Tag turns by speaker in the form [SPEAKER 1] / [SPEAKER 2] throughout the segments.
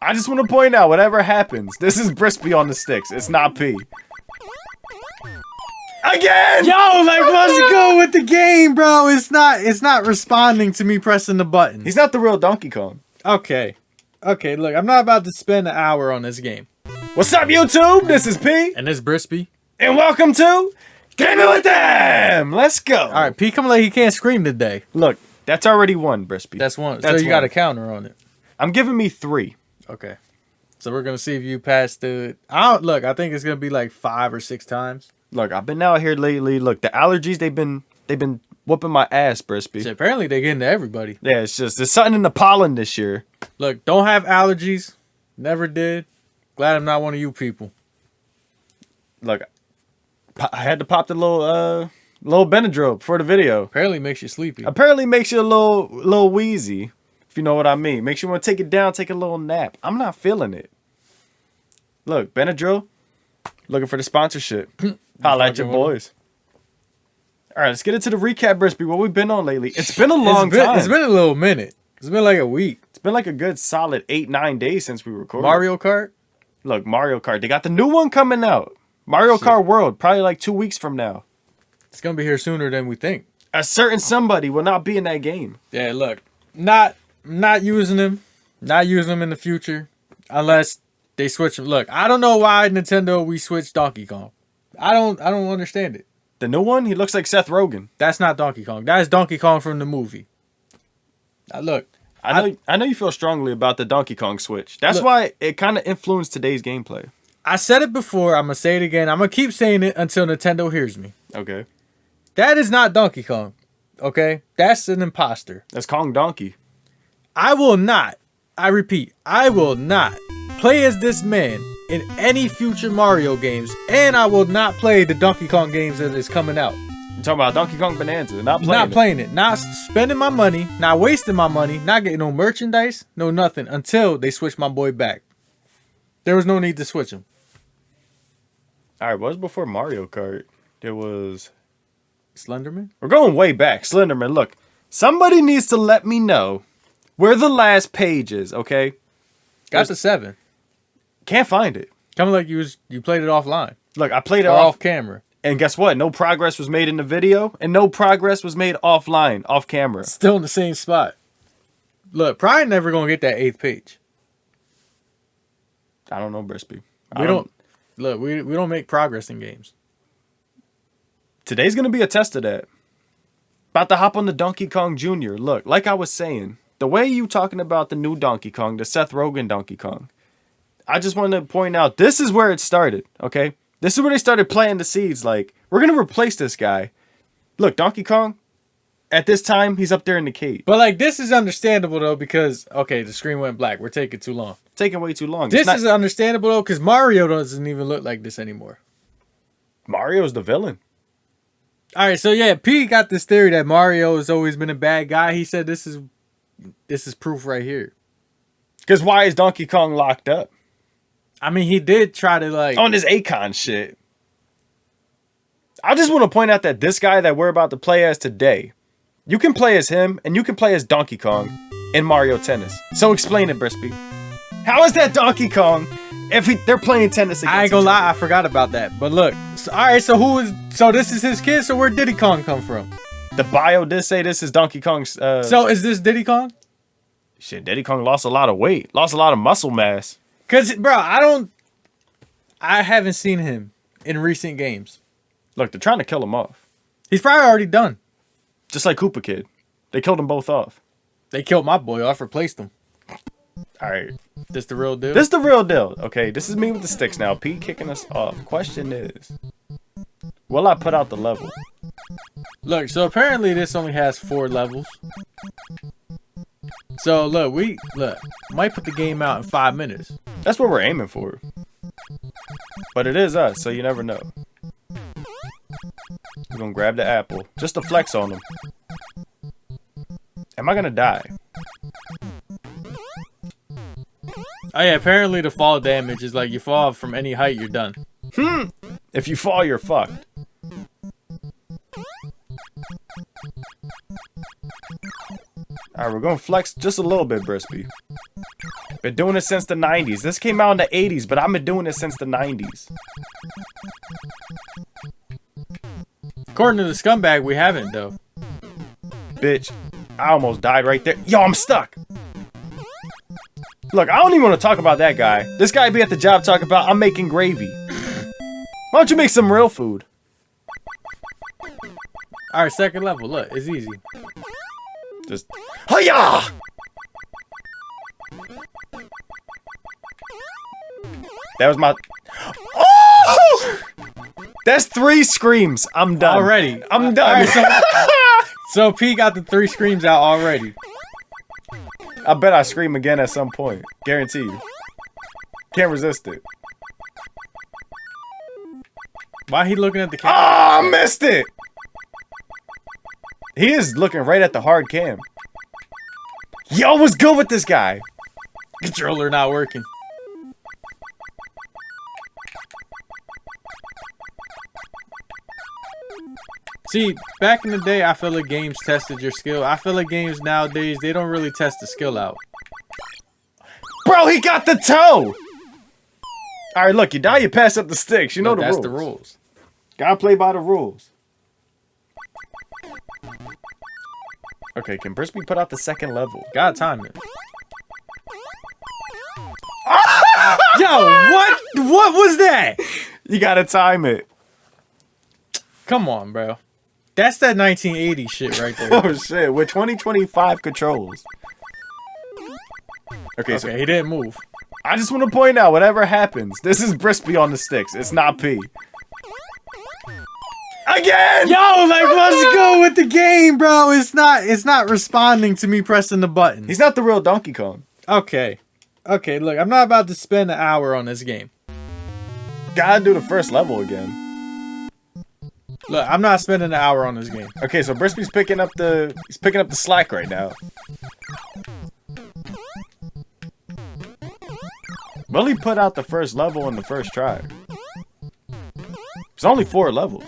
[SPEAKER 1] I just want to point out, whatever happens, this is Brispy on the sticks. It's not P. Again!
[SPEAKER 2] Yo, like, let's go with the game, bro. It's not responding to me pressing the button.
[SPEAKER 1] He's not the real Donkey Kong.
[SPEAKER 2] Okay. Okay, look, I'm not about to spend an hour on this game.
[SPEAKER 1] What's up, YouTube? This is P.
[SPEAKER 2] And this Brispy.
[SPEAKER 1] And welcome to Gaming with Them. Let's go.
[SPEAKER 2] All right, P coming like he can't scream today.
[SPEAKER 1] Look, that's already one, Brispy.
[SPEAKER 2] That's one.
[SPEAKER 1] That's
[SPEAKER 2] so you got a counter on it.
[SPEAKER 1] I'm giving me 3.
[SPEAKER 2] Okay. So we're going to see if you pass the... Look, I think it's going to be like 5 or 6 times.
[SPEAKER 1] Look, I've been out here lately. Look, the allergies, they've been whooping my ass, Brispy.
[SPEAKER 2] So apparently they getting to everybody.
[SPEAKER 1] Yeah, it's just, there's something in the pollen this year.
[SPEAKER 2] Look, don't have allergies. Never did. Glad I'm not one of you people.
[SPEAKER 1] Look, I had to pop the little Benadryl for the video.
[SPEAKER 2] Apparently makes you sleepy.
[SPEAKER 1] Apparently makes you a little wheezy, if you know what I mean. Makes you want to take it down, take a little nap. I'm not feeling it. Look, Benadryl, looking for the sponsorship. Holla at your boys. All right, let's get into the recap, Brispy. What we've been on lately. It's been a long time.
[SPEAKER 2] It's been a little minute. It's been like a week.
[SPEAKER 1] It's been like a good solid 8-9 days since we recorded.
[SPEAKER 2] Mario Kart?
[SPEAKER 1] Look, Mario Kart. They got the new one coming out. Mario Kart World, probably like 2 weeks from now.
[SPEAKER 2] It's going to be here sooner than we think.
[SPEAKER 1] A certain somebody will not be in that game.
[SPEAKER 2] Yeah, look. Not using them. Not using them in the future. Unless they switch them. Look, I don't know why Nintendo we switched Donkey Kong. I don't understand it.
[SPEAKER 1] The new one, he looks like Seth Rogen.
[SPEAKER 2] That's not Donkey Kong. That is Donkey Kong from the movie. Look.
[SPEAKER 1] I know you feel strongly about the Donkey Kong switch. That's why it kind of influenced today's gameplay.
[SPEAKER 2] I said it before. I'm going to say it again. I'm going to keep saying it until Nintendo hears me.
[SPEAKER 1] Okay.
[SPEAKER 2] That is not Donkey Kong. Okay? That's an imposter.
[SPEAKER 1] That's Kong Donkey.
[SPEAKER 2] I will not, I repeat, I will not play as this man in any future Mario games. And I will not play the Donkey Kong games that is coming out.
[SPEAKER 1] You're talking about Donkey Kong Bonanza. Not
[SPEAKER 2] playing it. Not spending my money. Not wasting my money. Not getting no merchandise. No nothing. Until they switch my boy back. There was no need to switch him.
[SPEAKER 1] Alright, what was before Mario Kart? There was...
[SPEAKER 2] Slenderman?
[SPEAKER 1] We're going way back. Slenderman, look. Somebody needs to let me know where the last page is, okay?
[SPEAKER 2] Got to 7.
[SPEAKER 1] Can't find it.
[SPEAKER 2] Coming like you played it offline.
[SPEAKER 1] Look, I played it
[SPEAKER 2] off camera.
[SPEAKER 1] And guess what? No progress was made in the video, and no progress was made offline, off camera.
[SPEAKER 2] Still in the same spot. Look, probably never gonna get that 8th page.
[SPEAKER 1] I don't know, Brispy.
[SPEAKER 2] We don't make progress in games.
[SPEAKER 1] Today's gonna be a test of that. About to hop on the Donkey Kong Jr. Look, like I was saying, the way you talking about the new Donkey Kong, the Seth Rogen Donkey Kong, I just wanted to point out, this is where it started, okay? This is where they started planting the seeds. Like, we're going to replace this guy. Look, Donkey Kong, at this time, he's up there in the cave.
[SPEAKER 2] But, like, this is understandable, though, because, okay, the screen went black. We're taking too long.
[SPEAKER 1] Taking way too long.
[SPEAKER 2] This is understandable, though, because Mario doesn't even look like this anymore.
[SPEAKER 1] Mario's the villain.
[SPEAKER 2] All right, so, yeah, P got this theory that Mario has always been a bad guy. He said this is proof right here.
[SPEAKER 1] Because why is Donkey Kong locked up?
[SPEAKER 2] I mean, he did try to, like...
[SPEAKER 1] On his Akon shit. I just want to point out that this guy that we're about to play as today, you can play as him, and you can play as Donkey Kong in Mario Tennis. So explain it, Brispy. How is that Donkey Kong if they're playing tennis against
[SPEAKER 2] I ain't gonna lie, I forgot about that. But look, so, all right, so this is his kid, so where Diddy Kong come from?
[SPEAKER 1] The bio did say this is Donkey Kong's...
[SPEAKER 2] So is this Diddy Kong?
[SPEAKER 1] Shit, Diddy Kong lost a lot of weight. Lost a lot of muscle mass.
[SPEAKER 2] Because, bro, I haven't seen him in recent games.
[SPEAKER 1] Look, they're trying to kill him off.
[SPEAKER 2] He's probably already done.
[SPEAKER 1] Just like Koopa Kid. They killed them both off.
[SPEAKER 2] They killed my boy off, replaced him.
[SPEAKER 1] All right.
[SPEAKER 2] This the real deal?
[SPEAKER 1] This the real deal. Okay, this is me with the sticks now. Pete kicking us off. Question is, will I put out the level?
[SPEAKER 2] Look, so apparently this only has 4 levels. So, look, might put the game out in 5 minutes.
[SPEAKER 1] That's what we're aiming for. But it is us, so you never know. We're gonna grab the apple. Just to flex on them. Am I gonna die?
[SPEAKER 2] Oh yeah, apparently the fall damage is like you fall from any height, you're done.
[SPEAKER 1] If you fall, you're fucked. Alright, we're gonna flex just a little bit, Brispy. Been doing it since the 90s. This came out in the 80s, but I've been doing it since the 90s.
[SPEAKER 2] According to the scumbag, we haven't, though.
[SPEAKER 1] Bitch, I almost died right there. Yo, I'm stuck. Look, I don't even want to talk about that guy. This guy be at the job talking about, I'm making gravy. Why don't you make some real food?
[SPEAKER 2] Alright, second level. Look, it's easy.
[SPEAKER 1] Just, hiya! That was my... Oh! That's 3 screams. I'm done.
[SPEAKER 2] Already.
[SPEAKER 1] I'm done.
[SPEAKER 2] Alright, so P got the 3 screams out already.
[SPEAKER 1] I bet I scream again at some point. Guarantee you. Can't resist it.
[SPEAKER 2] Why he looking at the camera?
[SPEAKER 1] Ah, I missed it! He is looking right at the hard cam. Yo, what's good with this guy?
[SPEAKER 2] Controller not working. See, back in the day, I feel like games tested your skill. I feel like games nowadays, they don't really test the skill out.
[SPEAKER 1] Bro, he got the toe! Alright, look, you die, you pass up the sticks. You know the rules.
[SPEAKER 2] That's the rules.
[SPEAKER 1] Gotta play by the rules. Okay, can Brisby put out the second level?
[SPEAKER 2] Gotta time it. Yo, what? What was that?
[SPEAKER 1] You gotta time it.
[SPEAKER 2] Come on, bro. That's that 1980 shit right there.
[SPEAKER 1] Oh shit, with 2025 controls. Okay, so
[SPEAKER 2] Okay, he didn't move.
[SPEAKER 1] I just want to point out, whatever happens, this is Brisby on the sticks. It's not P. Again!
[SPEAKER 2] Yo, like, let's go with the game, bro. It's not responding to me pressing the button.
[SPEAKER 1] He's not the real Donkey Kong.
[SPEAKER 2] Okay. Okay, look, I'm not about to spend an hour on this game.
[SPEAKER 1] Gotta do the first level again.
[SPEAKER 2] Look, I'm not spending an hour on this game.
[SPEAKER 1] Okay, so Brisby's picking up the slack right now. Will he put out the first level in the first try? There's only 4 levels.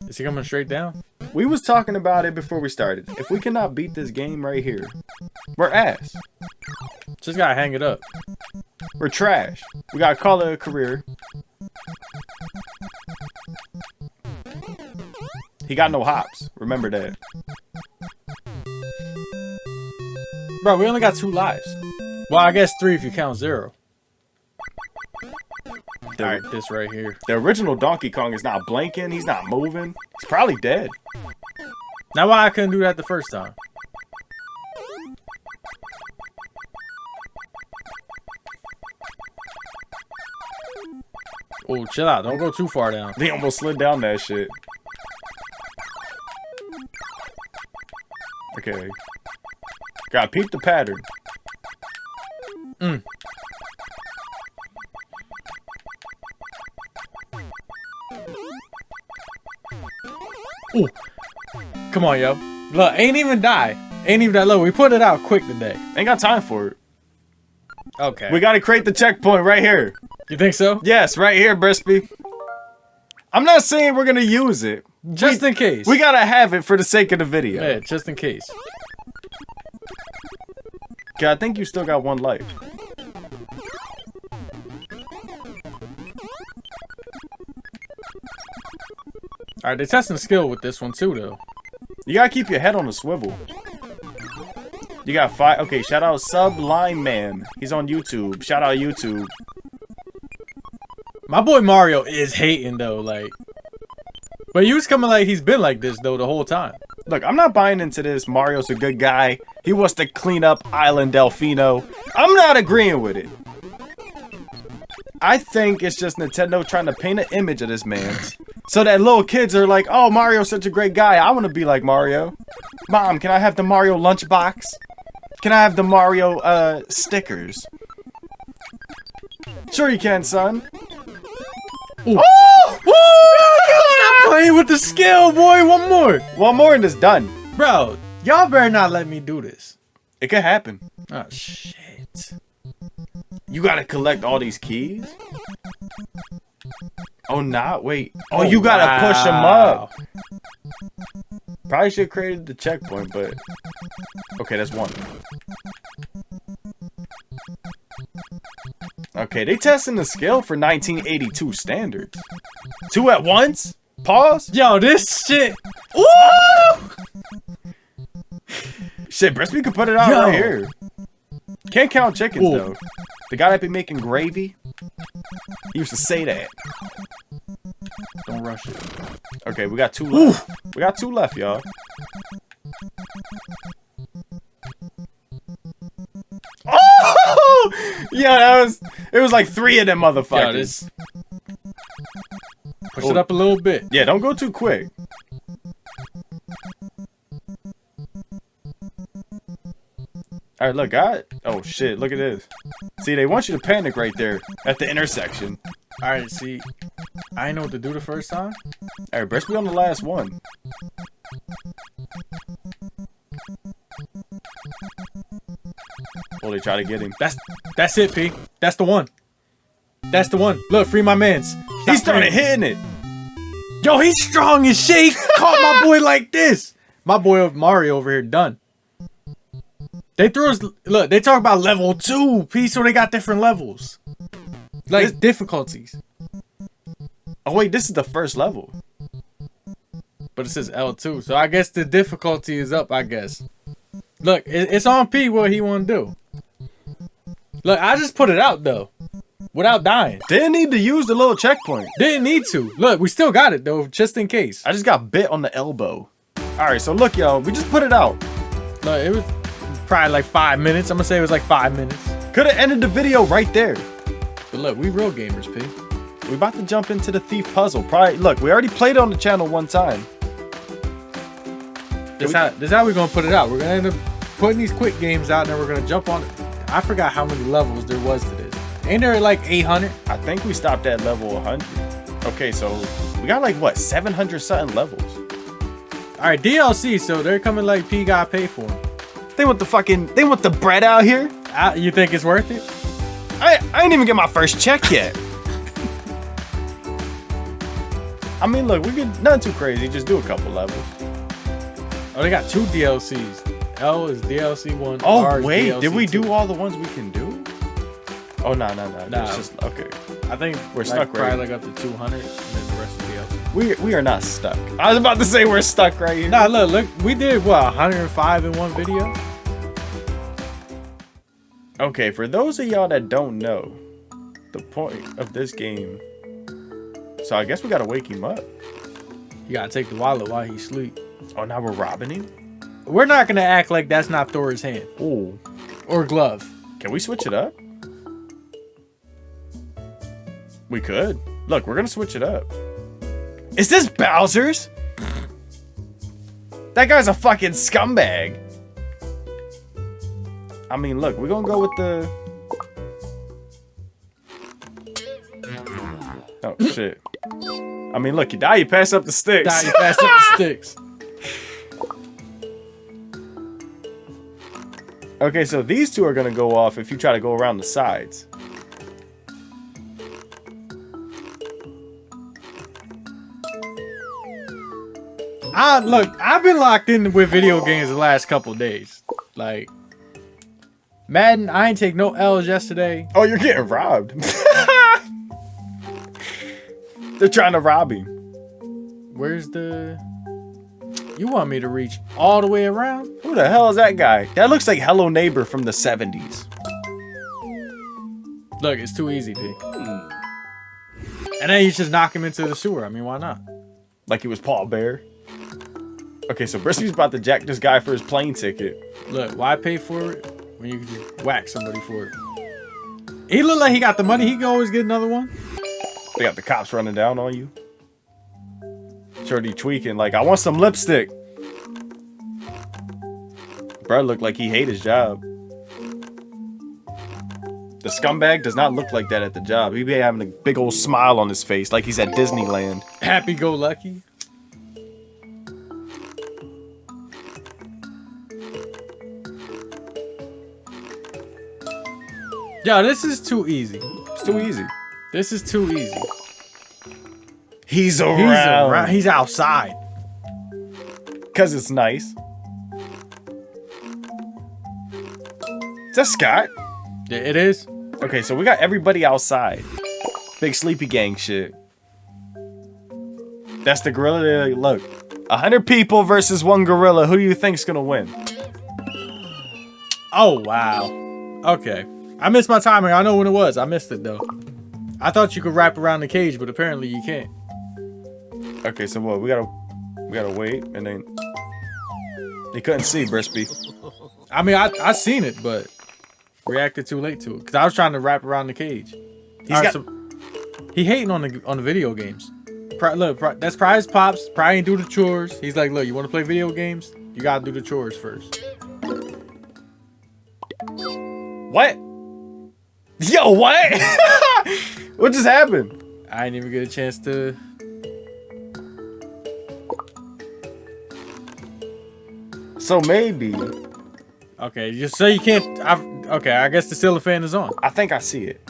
[SPEAKER 2] Is he coming straight down?
[SPEAKER 1] We was talking about it before we started. If we cannot beat this game right here, we're ass.
[SPEAKER 2] Just gotta hang it up.
[SPEAKER 1] We're trash. We gotta call it a career. He got no hops. Remember that.
[SPEAKER 2] Bro, we only got 2 lives. Well, I guess 3 if you count 0. Alright, this right here.
[SPEAKER 1] The original Donkey Kong is not blinking. He's not moving. He's probably dead.
[SPEAKER 2] Now why I couldn't do that the first time? Oh, chill out. Don't go too far down.
[SPEAKER 1] They almost slid down that shit. Okay. Gotta peep the pattern.
[SPEAKER 2] Ooh. Come on, yo. Look, ain't even die. Ain't even that low. We put it out quick today.
[SPEAKER 1] Ain't got time for it.
[SPEAKER 2] Okay.
[SPEAKER 1] We gotta create the checkpoint right here.
[SPEAKER 2] You think so?
[SPEAKER 1] Yes, right here, Brisby. I'm not saying we're gonna use it.
[SPEAKER 2] Just in case.
[SPEAKER 1] We gotta have it for the sake of the video.
[SPEAKER 2] Yeah, just in case.
[SPEAKER 1] Okay, I think you still got 1 life.
[SPEAKER 2] Alright, they're testing skill with this one too, though.
[SPEAKER 1] You gotta keep your head on a swivel. You got 5. Okay, shout out Sublime Man. He's on YouTube. Shout out YouTube.
[SPEAKER 2] My boy Mario is hating, though, like. But he was coming like he's been like this, though, the whole time.
[SPEAKER 1] Look, I'm not buying into this. Mario's a good guy. He wants to clean up Island Delfino. I'm not agreeing with it. I think it's just Nintendo trying to paint an image of this man. So that little kids are like, oh, Mario's such a great guy. I want to be like Mario. Mom, can I have the Mario lunchbox? Can I have the Mario, stickers? Sure you can, son.
[SPEAKER 2] Ooh.
[SPEAKER 1] Oh! Woo!
[SPEAKER 2] Stop playing with the skill, boy. One more.
[SPEAKER 1] One more and it's done.
[SPEAKER 2] Bro, y'all better not let me do this.
[SPEAKER 1] It could happen.
[SPEAKER 2] Oh, shit.
[SPEAKER 1] You gotta collect all these keys? Oh, not? Wait. Oh, you gotta push them up. Probably should have created the checkpoint, but... Okay, that's 1. Okay, they testing the skill for 1982 standards. 2 at once? Pause?
[SPEAKER 2] Yo, this shit. Ooh!
[SPEAKER 1] Shit, Brispy could put it out right here. Can't count chickens,
[SPEAKER 2] Ooh.
[SPEAKER 1] though. The guy that be making gravy, he used to say that.
[SPEAKER 2] Don't rush it.
[SPEAKER 1] Okay, we got 2 left. We got 2 left, y'all. Oh! Yeah, it was like 3 of them motherfuckers.
[SPEAKER 2] Push it up a little bit.
[SPEAKER 1] Yeah, don't go too quick. Alright, look, oh shit, look at this. See, they want you to panic right there at the intersection.
[SPEAKER 2] Alright, see. I didn't know what to do the first time.
[SPEAKER 1] Alright, Brispy on the last one. Oh, they try to get him.
[SPEAKER 2] That's it, P. That's the one. That's the one. Look, free my mans.
[SPEAKER 1] He started hitting it.
[SPEAKER 2] Yo, he's strong as shit. He caught my boy like this. My boy Mario over here done. They threw us. Look, they talk about level 2, P. So they got different levels, like difficulties.
[SPEAKER 1] Oh wait, this is the first level.
[SPEAKER 2] But it says L2, so I guess the difficulty is up. I guess. Look, it's on P what he want to do. Look, I just put it out though, without dying.
[SPEAKER 1] Didn't need to use the little checkpoint.
[SPEAKER 2] Didn't need to. Look, we still got it though, just in case.
[SPEAKER 1] I just got bit on the elbow. All right, so look, y'all, we just put it out.
[SPEAKER 2] Look, it was probably like 5 minutes. I'm gonna say it was like 5 minutes.
[SPEAKER 1] Could have ended the video right there.
[SPEAKER 2] But look, we real gamers, P.
[SPEAKER 1] We about to jump into the Thief puzzle. Probably, look, we already played it on the channel one time.
[SPEAKER 2] This how we're gonna put it out. We're gonna end up putting these quick games out, and then we're gonna jump on it. I forgot how many levels there was to this. Ain't there like 800?
[SPEAKER 1] I think we stopped at level 100. Okay, so we got like what, 700 something levels.
[SPEAKER 2] All right, DLC. So they're coming like P got paid for them.
[SPEAKER 1] They want the bread out here.
[SPEAKER 2] You think it's worth it?
[SPEAKER 1] I ain't even get my first check yet. I mean, look, we could nothing too crazy. Just do a couple levels.
[SPEAKER 2] Oh, they got 2 DLCs. L is DLC 1.
[SPEAKER 1] Oh
[SPEAKER 2] R is
[SPEAKER 1] wait,
[SPEAKER 2] DLC
[SPEAKER 1] did we
[SPEAKER 2] 2.
[SPEAKER 1] do all the ones we can do? Oh no.
[SPEAKER 2] Nah.
[SPEAKER 1] It's just okay.
[SPEAKER 2] I think
[SPEAKER 1] We're
[SPEAKER 2] like,
[SPEAKER 1] stuck right
[SPEAKER 2] probably like up to 200, and then the rest of DLC.
[SPEAKER 1] We are not stuck. I was about to say we're stuck right here.
[SPEAKER 2] Nah, look, we did what 105 in one video.
[SPEAKER 1] Okay, for those of y'all that don't know, the point of this game. So I guess we gotta wake him up.
[SPEAKER 2] You gotta take the wallet while he sleep.
[SPEAKER 1] Oh, now we're robbing him?
[SPEAKER 2] We're not gonna act like that's not Thor's hand
[SPEAKER 1] Oh.
[SPEAKER 2] or glove.
[SPEAKER 1] Can we switch it up? We could. Look, we're gonna switch it up. Is this Bowser's? That guy's a fucking scumbag. I mean, look, we're gonna go with the... Oh, shit. I mean, look, you die, you pass up the sticks.
[SPEAKER 2] Nah, you pass up the sticks.
[SPEAKER 1] Okay, so these 2 are gonna go off if you try to go around the sides.
[SPEAKER 2] Look, I've been locked in with video games the last couple days. Like, Madden, I ain't take no L's yesterday.
[SPEAKER 1] Oh, you're getting robbed. They're trying to rob him.
[SPEAKER 2] Where's the... You want me to reach all the way around?
[SPEAKER 1] Who the hell is that guy? That looks like Hello Neighbor from the 70s.
[SPEAKER 2] Look, it's too easy, P. And then you just knock him into the sewer. I mean, why not?
[SPEAKER 1] Like he was Paul Bear. Okay, so Brispy's about to jack this guy for his plane ticket.
[SPEAKER 2] Look, why pay for it when you can just whack somebody for it? He look like he got the money. He can always get another one.
[SPEAKER 1] They got the cops running down on you. Shorty tweaking like, I want some lipstick. Bro looked like he hate his job. The scumbag does not look like that at the job. He be having a big old smile on his face like he's at Disneyland.
[SPEAKER 2] Happy-go-lucky. Yo, this is too easy.
[SPEAKER 1] It's too easy.
[SPEAKER 2] This is too easy.
[SPEAKER 1] He's around.
[SPEAKER 2] He's outside.
[SPEAKER 1] Because it's nice. Is that Scott?
[SPEAKER 2] Yeah, it is.
[SPEAKER 1] Okay, so we got everybody outside. Big sleepy gang shit. That's the gorilla. Look, 100 people versus 1 gorilla. Who do you think's gonna win?
[SPEAKER 2] Oh, wow. Okay. I missed my timing. I know when it was. I missed it, though. I thought you could wrap around the cage, but apparently you can't.
[SPEAKER 1] Okay, so what? We gotta wait, and then they couldn't see Brispy.
[SPEAKER 2] I mean, I seen it, but reacted too late to it because I was trying to wrap around the cage. He hating on the video games. Look, that's Prize Pops. Probably ain't do the chores. He's like, look, you want to play video games? You gotta do the chores first.
[SPEAKER 1] What? Yo, what? What just happened?
[SPEAKER 2] I didn't even get a chance to.
[SPEAKER 1] So maybe.
[SPEAKER 2] Okay, just so you can't. Okay, I guess the cellophane is on.
[SPEAKER 1] I think I see it.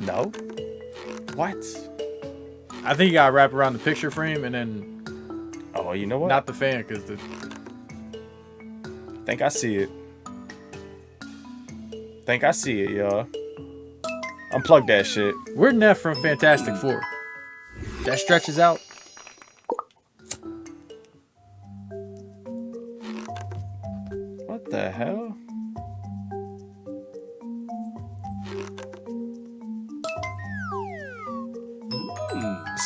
[SPEAKER 1] No. What?
[SPEAKER 2] I think you gotta wrap around the picture frame and then.
[SPEAKER 1] Oh, you know what?
[SPEAKER 2] Not the fan, cause the.
[SPEAKER 1] I think I see it. Think I see it, y'all. Unplug that shit.
[SPEAKER 2] We're Neff from Fantastic Four. That stretches out.
[SPEAKER 1] What the hell?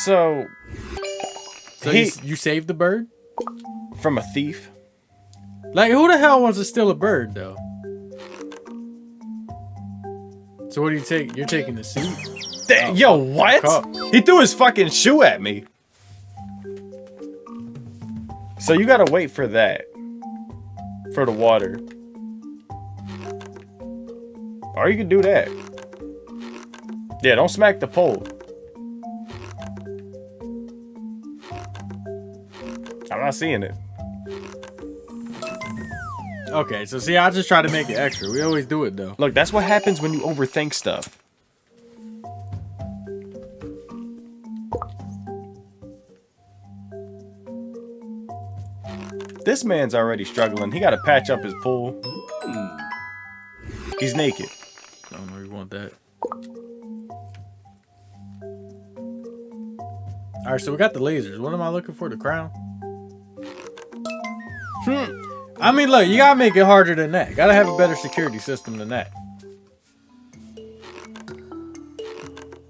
[SPEAKER 1] So
[SPEAKER 2] You saved the bird?
[SPEAKER 1] From a thief?
[SPEAKER 2] Like, who the hell wants to steal a bird, though? So what do you take? You're taking the seat?
[SPEAKER 1] Yo, what? He threw his fucking shoe at me. So you gotta wait for that. For the water. Or you can do that. Yeah, don't smack the pole. I'm not seeing it.
[SPEAKER 2] Okay, so see, I just try to make it extra. We always do it, though.
[SPEAKER 1] Look, that's what happens when you overthink stuff. This man's already struggling. He got to patch up his pool. He's naked.
[SPEAKER 2] I don't know if you want that. All right, so we got the lasers. What am I looking for? The crown? I mean, look, you gotta make it harder than that. Gotta have a better security system than that.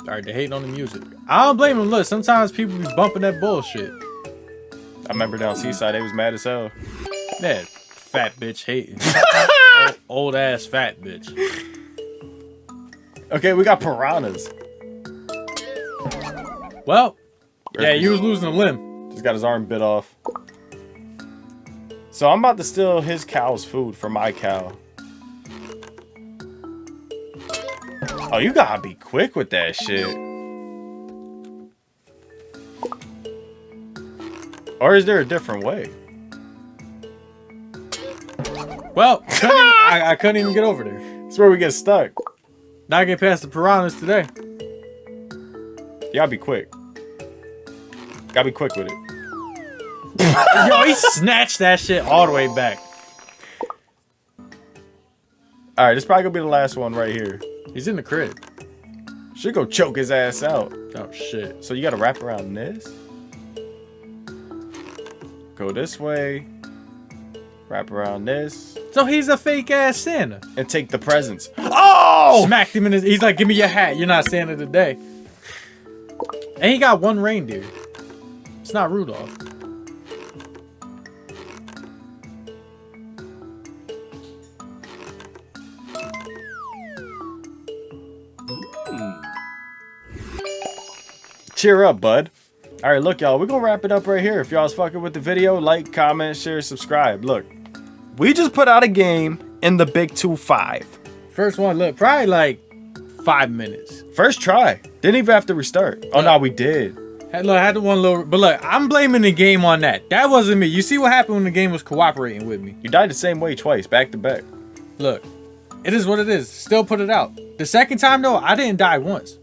[SPEAKER 2] All right, they're hating on the music. I don't blame them. Look, sometimes people be bumping that bullshit.
[SPEAKER 1] I remember down Seaside, they was mad as hell.
[SPEAKER 2] That fat bitch hating. old ass fat bitch.
[SPEAKER 1] Okay, we got piranhas.
[SPEAKER 2] Well, yeah, you was losing a limb.
[SPEAKER 1] Just got his arm bit off. So I'm about to steal his cow's food for my cow. Oh, you gotta be quick with that shit. Or is there a different way?
[SPEAKER 2] Well, I couldn't even get over there.
[SPEAKER 1] That's where we get stuck.
[SPEAKER 2] Not get past the piranhas today.
[SPEAKER 1] You gotta be quick. Gotta be quick with it.
[SPEAKER 2] Yo, he snatched that shit all the way back.
[SPEAKER 1] Alright, this probably gonna be the last one right here.
[SPEAKER 2] He's in the crib.
[SPEAKER 1] Should go choke his ass out.
[SPEAKER 2] Oh, shit.
[SPEAKER 1] So you gotta wrap around this. Go this way. Wrap around this.
[SPEAKER 2] So he's a fake ass Santa.
[SPEAKER 1] And take the presents. Oh!
[SPEAKER 2] Smacked him in his. He's like, give me your hat. You're not Santa today. And he got one reindeer. It's not Rudolph.
[SPEAKER 1] Cheer up, bud. All right, look, y'all. We're going to wrap it up right here. If y'all's fucking with the video, like, comment, share, subscribe. Look, we just put out a game in the Big 2-5.
[SPEAKER 2] First one, look, probably like 5 minutes.
[SPEAKER 1] First try. Didn't even have to restart. Oh, no, we did.
[SPEAKER 2] Had the one little, but look, I'm blaming the game on that. That wasn't me. You see what happened when the game was cooperating with me.
[SPEAKER 1] You died the same way twice, back to back.
[SPEAKER 2] Look, it is what it is. Still put it out. The second time, though, I didn't die once.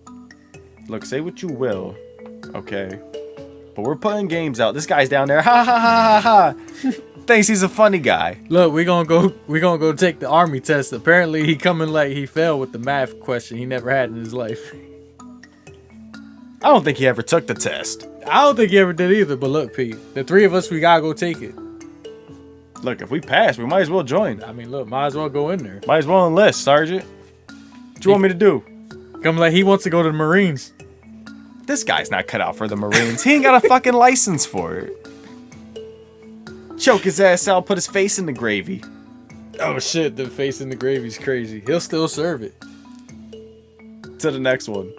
[SPEAKER 1] Look, say what you will, okay? But we're putting games out. This guy's down there. Ha, ha, ha, ha, ha. Thinks he's a funny guy.
[SPEAKER 2] Look, we gonna go take the army test. Apparently, he coming like he failed with the math question he never had in his life.
[SPEAKER 1] I don't think he ever took the test.
[SPEAKER 2] I don't think he ever did either. But look, Pete, the three of us, we gotta go take it.
[SPEAKER 1] Look, if we pass, we might as well join.
[SPEAKER 2] I mean, look, might as well go in there.
[SPEAKER 1] Might as well enlist, Sergeant. What you want me to do?
[SPEAKER 2] Come like he wants to go to the Marines.
[SPEAKER 1] This guy's not cut out for the Marines. He ain't got a fucking license for it. Choke his ass out, put his face in the gravy.
[SPEAKER 2] Oh shit, the face in the gravy's crazy. He'll still serve it.
[SPEAKER 1] To the next one.